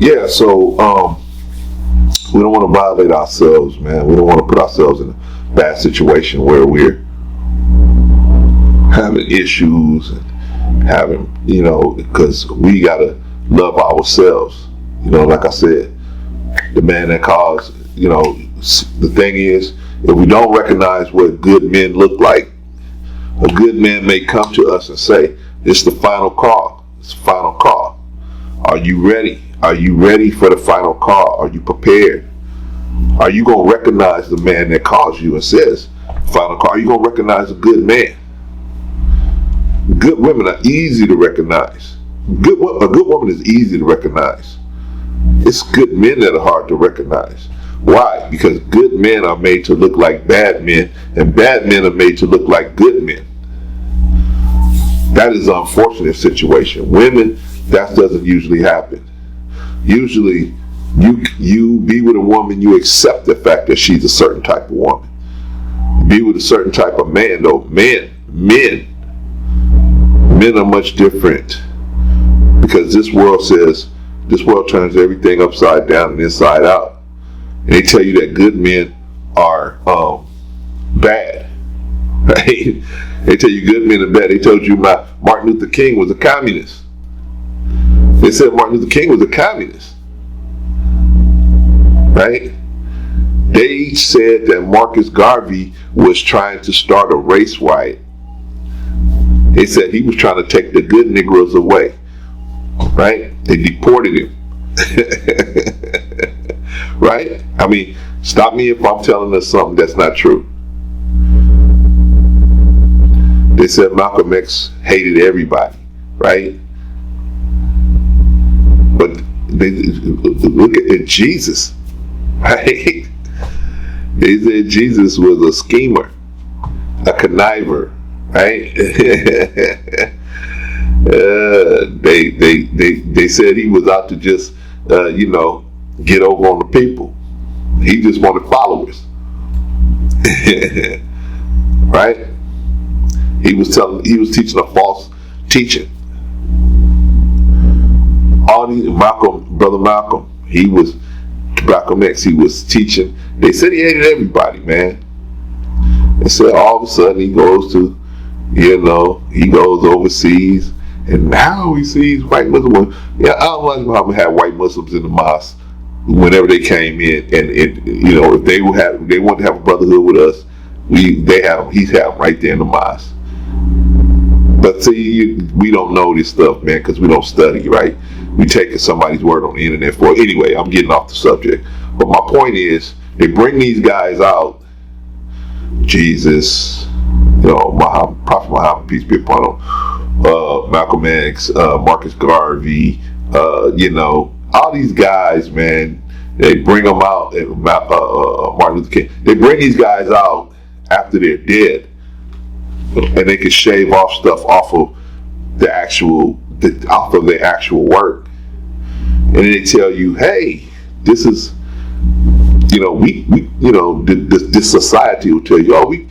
Yeah, so we don't want to violate ourselves, man. We don't want to put ourselves in a bad situation where we're having issues and having, because we gotta love ourselves. Like I said, the man that caused, the thing is, if we don't recognize what good men look like, a good man may come to us and say, "It's the final call. It's the final call. Are you ready? Are you ready for the final call? Are you prepared? Are you going to recognize the man that calls you and says, final call? Are you going to recognize a good man?" Good women are easy to recognize. A good woman is easy to recognize. It's good men that are hard to recognize. Why? Because good men are made to look like bad men, and bad men are made to look like good men. That is an unfortunate situation. Women, that doesn't usually happen. Usually, you be with a woman, you accept the fact that she's a certain type of woman. Be with a certain type of man, though. Men are much different, because this world turns everything upside down and inside out. And they tell you that good men are bad, right? They tell you good men are bad. They told you Martin Luther King was a communist. They said Martin Luther King was a communist, right? They said that Marcus Garvey was trying to start a race riot. They said he was trying to take the good Negroes away, right? They deported him. Right? I mean, stop me if I'm telling us something that's not true. They said Malcolm X hated everybody, right? But they look at Jesus, right? They said Jesus was a schemer, a conniver, right? They said he was out to just get over on the people. He just wanted followers. Right? He was teaching a false teaching. Brother Malcolm, Malcolm X, he was teaching. They said he hated everybody, man. They said all of a sudden he goes overseas, and now he sees white Muslims. Yeah, I don't like how we had white Muslims in the mosque whenever they came in, and if they wanted to have a brotherhood with us, he's had them right there in the mosque. But see, we don't know this stuff, man, because we don't study, right? We taking somebody's word on the internet for it. Anyway, I'm getting off the subject. But my point is, they bring these guys out, Jesus, Prophet Muhammad, peace be upon him, Malcolm X, Marcus Garvey, all these guys, man. They bring them out, Martin Luther King. They bring these guys out after they're dead, and they can shave off stuff off of their actual work, and then they tell you, hey, this is, this society will tell you,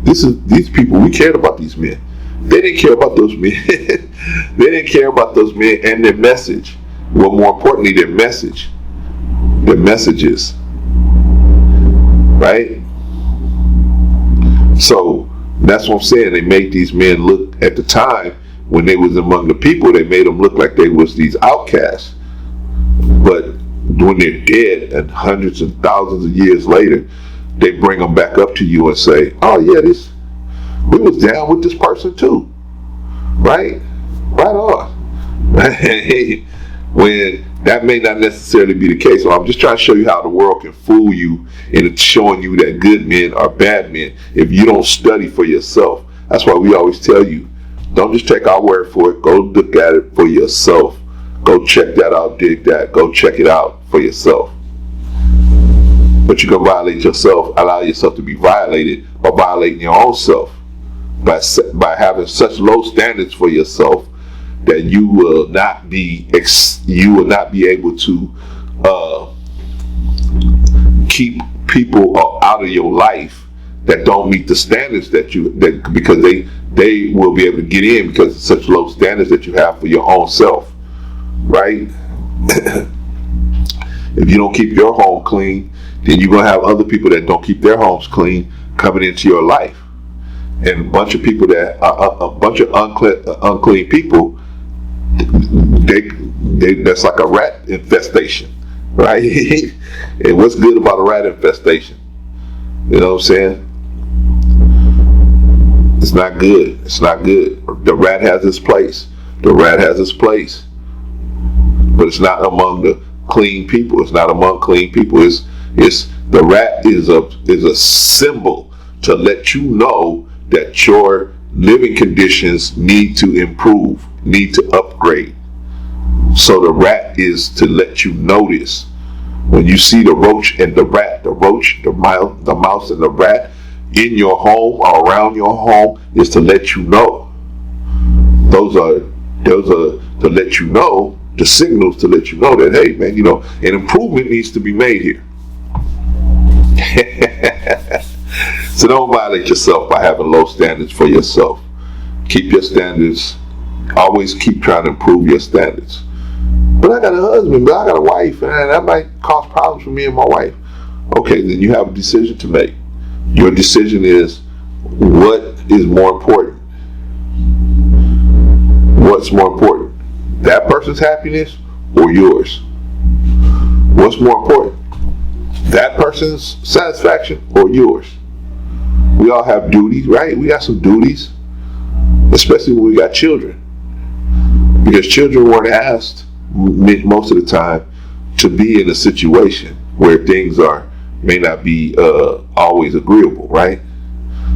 these people, we cared about these men. They didn't care about those men. They didn't care about those men and their message. Well, more importantly, their messages, right? So that's what I'm saying. They made these men look, at the time when they was among the people, they made them look like they was these outcasts. But when they're dead and hundreds and thousands of years later, they bring them back up to you and say, oh yeah, we was down with this person too, right? Right on. When that may not necessarily be the case. So I'm just trying to show you how the world can fool you into showing you that good men are bad men if you don't study for yourself. That's why we always tell you, don't just take our word for it. Go look at it for yourself. Go check that out, dig that. Go check it out for yourself. But you can violate yourself, allow yourself to be violated by violating your own self, by having such low standards for yourself that you will not be able to keep people out of your life that don't meet the standards because they will be able to get in because of such low standards that you have for your own self, right? If you don't keep your home clean, then you're gonna have other people that don't keep their homes clean coming into your life, and a bunch of people that are a bunch of unclean people. That's like a rat infestation, right? And what's good about a rat infestation? You know what I'm saying? It's not good. It's not good. The rat has its place. The rat has its place, but it's not among the clean people. It's not among clean people. It's the rat is a symbol to let you know that your living conditions need to improve, need to upgrade. So the rat is to let you notice. When you see the roach and the rat, the roach, the mouse and the rat in your home or around your home, is to let you know. Those are to let you know, the signals to let you know that, hey man, an improvement needs to be made here. So don't violate yourself by having low standards for yourself. Keep your standards. Always keep trying to improve your standards. But I got a husband, but I got a wife, and that might cause problems for me and my wife. Okay, then you have a decision to make. Your decision is, what is more important? What's more important? That person's happiness or yours? What's more important? That person's satisfaction or yours? We all have duties, right? We got some duties, especially when we got children. Because children weren't asked most of the time to be in a situation where things may not be always agreeable, right?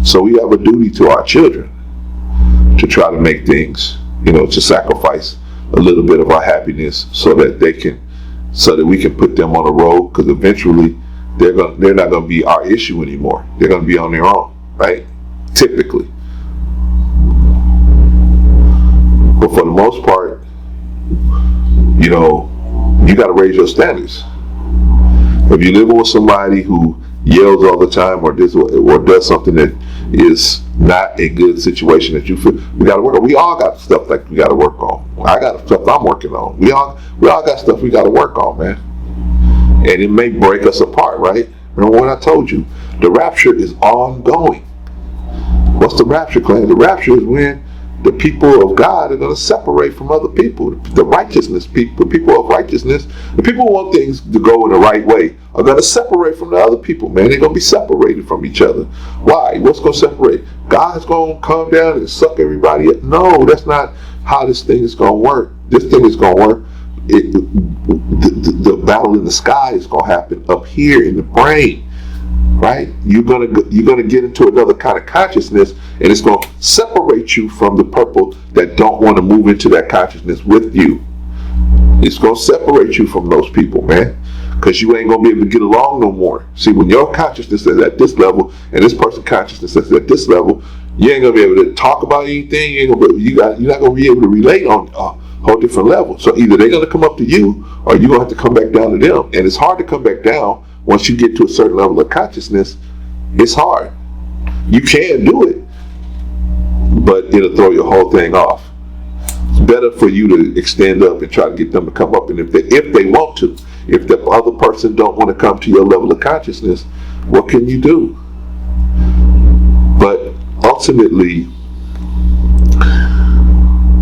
So we have a duty to our children to try to make things, to sacrifice a little bit of our happiness so that we can put them on the road, because eventually they're not going to be our issue anymore. They're going to be on their own, right? Typically. But for the most part, you got to raise your standards. If you're living with somebody who yells all the time or does something that is not a good situation that you feel, we got to work on. We all got stuff like we got to work on. I got stuff I'm working on. We all got stuff we got to work on, man. And it may break us apart, right? Remember what I told you? The rapture is ongoing. What's the rapture, Clay? The rapture is when the people of God are going to separate from other people. The righteousness people, the people of righteousness, the people who want things to go in the right way, are going to separate from the other people, man. They're going to be separated from each other. Why? What's going to separate? God's going to come down and suck everybody up? No, that's not how this thing is going to work. This thing is going to work. The battle in the sky is going to happen up here in the brain. Right? You're gonna get into another kind of consciousness, and it's gonna separate you from the people that don't want to move into that consciousness with you. It's gonna separate you from those people, man, because you ain't gonna be able to get along no more. See, when your consciousness is at this level and this person's consciousness is at this level, you ain't gonna be able to talk about anything. You're not gonna be able to relate on a whole different level. So either they're gonna come up to you, or you're gonna have to come back down to them. And it's hard to come back down. Once you get to a certain level of consciousness, it's hard. You can do it, but it'll throw your whole thing off. It's better for you to extend up and try to get them to come up. And if they want to, if the other person don't want to come to your level of consciousness, what can you do? But ultimately,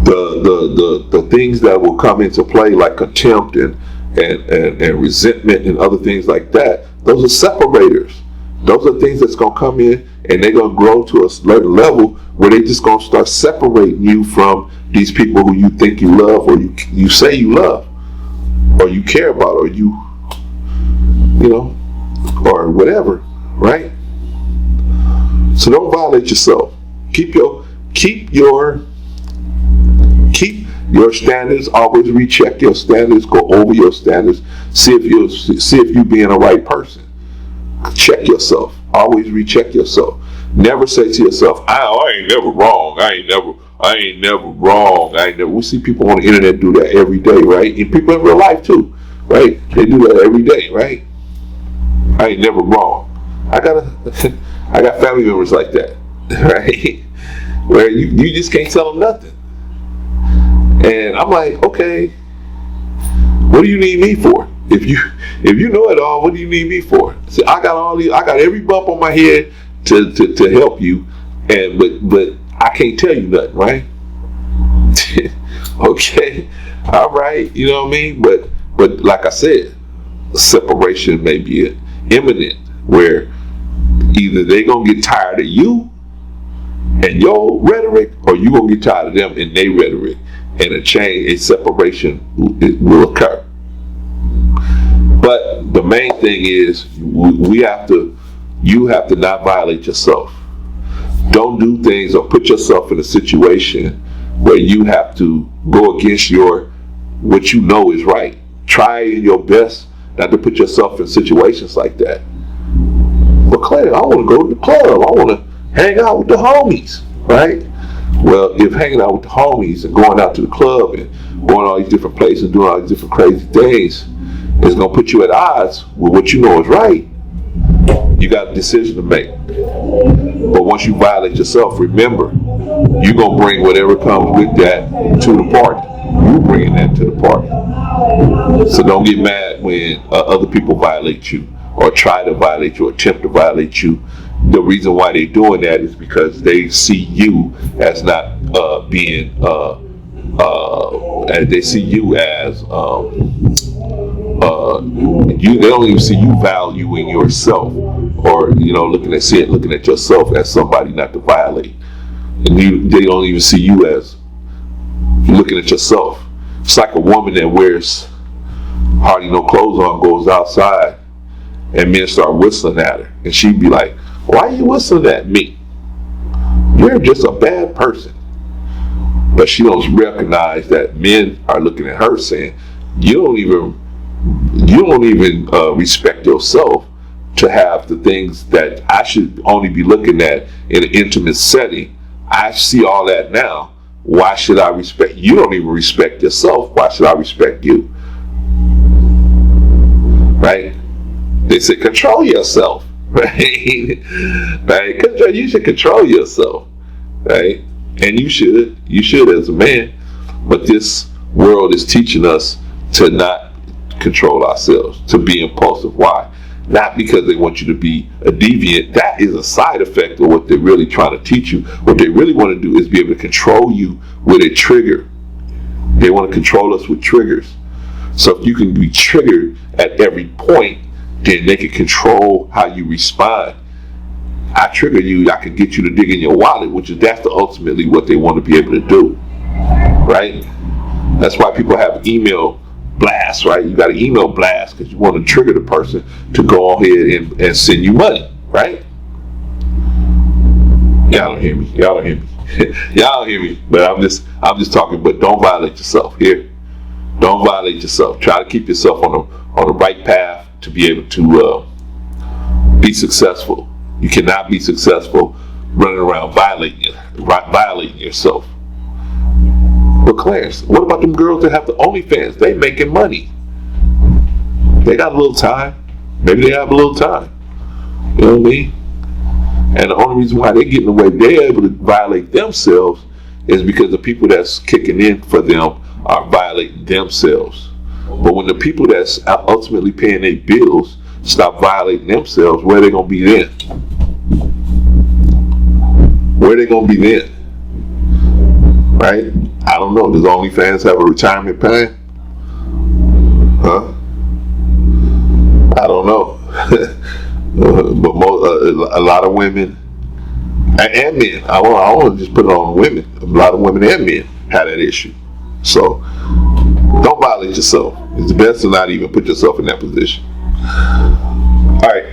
the things that will come into play, like contempt and resentment and other things like that, those are separators. Those are things that's going to come in, and they're going to grow to a certain level where they're just going to start separating you from these people who you think you love, or you say you love, or you care about, or or whatever, right? So don't violate yourself. Keep your standards. Always recheck your standards. Go over your standards. See if you being a right person. Check yourself. Always recheck yourself. Never say to yourself, I ain't never wrong. I ain't never wrong. We see people on the internet do that every day, right? And people in real life too, right? They do that every day, right? I ain't never wrong. I got family members like that, right? Where you just can't tell them nothing. And I'm like, okay, what do you need me for? If you know it all, what do you need me for? See, I got every bump on my head to help you, and but I can't tell you nothing, right? Okay, all right, you know what I mean? But like I said, separation may be imminent, where either they gonna get tired of you and your rhetoric, or you gonna get tired of them and their rhetoric, and a separation will occur. But the main thing is you have to not violate yourself. Don't do things or put yourself in a situation where you have to go against what you know is right. Try your best not to put yourself in situations like that. But Claire, I want to go to the club. I want to hang out with the homies, right? Well, if hanging out with the homies and going out to the club and going to all these different places and doing all these different crazy things is going to put you at odds with what you know is right, you got a decision to make. But once you violate yourself, remember, you're going to bring whatever comes with that to the party. You're bringing that to the party. So don't get mad when other people violate you or try to violate you or attempt to violate you. The reason why they're doing that is because they see you as not being, they see you as, they don't even see you valuing yourself, or looking at yourself as somebody not to violate, and they don't even see you as looking at yourself. It's like a woman that wears hardly no clothes on, goes outside, and men start whistling at her, and she'd be like, "Why are you whistling at me? You're just a bad person." But she don't recognize that men are looking at her saying, you don't even respect yourself to have the things that I should only be looking at in an intimate setting. I see all that now. Why should I respect you? Don't even respect yourself. Why should I respect you? Right? They say control yourself. Right? Right? You should control yourself. Right? And you should as a man. But this world is teaching us to not control ourselves, to be impulsive. Why? Not because they want you to be a deviant. That is a side effect of what they're really trying to teach you. What they really want to do is be able to control you with a trigger. They want to control us with triggers. So if you can be triggered at every point, then they can control how you respond. I trigger you, I can get you to dig in your wallet, that's ultimately what they want to be able to do. Right? That's why people have email blast, right? You got an email blast because you want to trigger the person to go ahead and send you money, right? Y'all don't hear me. Y'all don't hear me. But I'm just talking. But don't violate yourself here. Don't violate yourself. Try to keep yourself on the right path to be able to be successful. You cannot be successful running around violating yourself. But Clarence, what about them girls that have the OnlyFans? They making money. They got a little time. Maybe they have a little time. You know what I mean? And the only reason why they're getting away, they're able to violate themselves, is because the people that's kicking in for them are violating themselves. But when the people that's ultimately paying their bills stop violating themselves, where are they going to be then? Where are they going to be then? Right? I don't know. Does OnlyFans have a retirement plan? Huh? I don't know. But a lot of women and men, I want to just put it on women. A lot of women and men have that issue. So don't violate yourself. It's best to not even put yourself in that position. All right,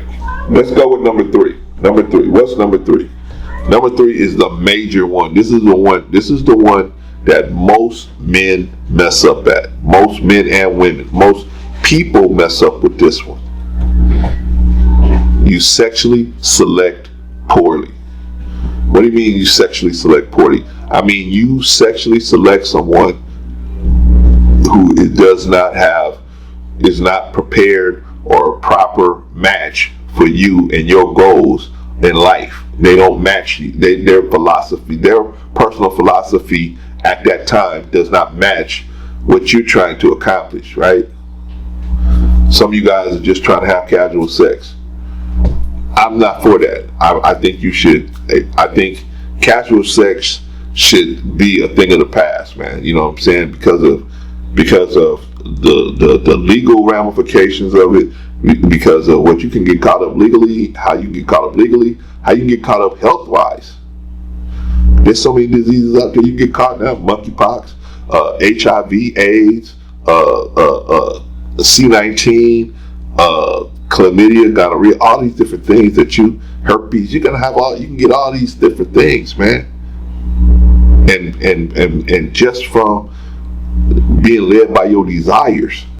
let's go with number three. What's number three? Number three is the major one. This is the one that most men mess up at. Most men and women. Most people mess up with this one. You sexually select poorly. What do you mean you sexually select poorly? I mean you sexually select someone who is not prepared or a proper match for you and your goals in life. They don't match you. Their philosophy, their personal philosophy at that time does not match what you're trying to accomplish, right? Some of you guys are just trying to have casual sex. I'm not for that. I think you should. I think casual sex should be a thing of the past, man. You know what I'm saying? Because of the legal ramifications of it, because of what you can get caught up legally, how you can get caught up legally, how you can get caught up health wise. There's so many diseases out there you can get caught now: monkeypox, HIV, AIDS, C19, chlamydia, gonorrhea, all these different things that herpes. You can get all these different things, man. And just from being led by your desires.